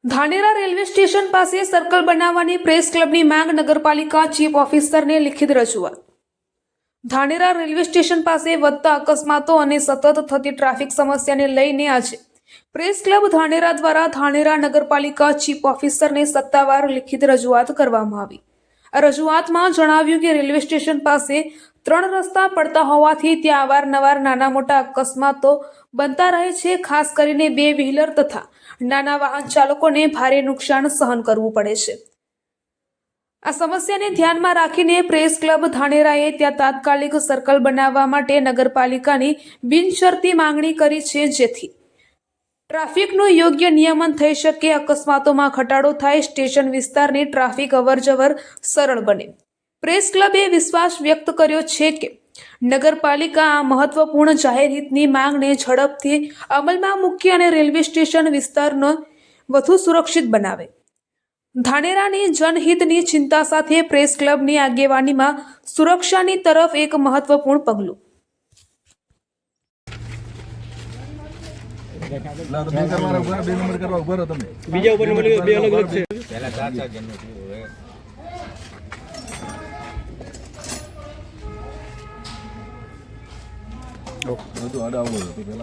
Dhanera railway station પાસે circle બનાવવાની press ક્લબની માંગ નગરપાલિકા ચીફ ઓફિસરને લિખિત રજૂઆત। ધાનેરા રેલવે સ્ટેશન પાસે વધતા અકસ્માતો અને સતત થતી ટ્રાફિક સમસ્યાને લઈને આજે પ્રેસ ક્લબ ધાનેરા દ્વારા ધાનેરા નગરપાલિકા ચીફ ઓફિસરને સત્તાવાર લિખિત રજૂઆત કરવામાં આવી। આ રજૂઆતમાં જણાવ્યું કે રેલવે સ્ટેશન પાસે 3 રસ્તા પડતા હોવાથી ત્યાં અવારનવાર નાના મોટા અકસ્માતો બનતા રહે છે। ખાસ કરીને 2 વ્હીલર તથા નાના વાહન ચાલકોને ભારે નુકસાન સહન કરવું પડે છે। આ સમસ્યાને ધ્યાનમાં રાખીને પ્રેસ ક્લબ ધાનેરાએ ત્યાં તાત્કાલિક સર્કલ બનાવવા માટે નગરપાલિકાની બિનશરતી માંગણી કરી છે, જેથી ટ્રાફિકનું યોગ્ય નિયમન થઈ શકે, અકસ્માતોમાં ઘટાડો થાય, સ્ટેશન વિસ્તારની ટ્રાફિક અવરજવર સરળ બને। પ્રેસ ક્લબે વિશ્વાસ વ્યક્ત કર્યો છે કે નગરપાલિકા આ મહત્વપૂર્ણ જાહેર હિતની માંગને ઝડપથી અમલમાં મૂકી અને રેલવે સ્ટેશન વિસ્તારને વધુ સુરક્ષિત બનાવે। ધાનેરાની જનહિતની ચિંતા સાથે પ્રેસ ક્લબની આગેવાનીમાં સુરક્ષાની તરફ એક મહત્વપૂર્ણ પગલું। બીજા ઉપર નંબર બે અલગ અલગ છે। પહેલા 4 જણનું થયું હવે બધું આડા આવડું હતું પેલા।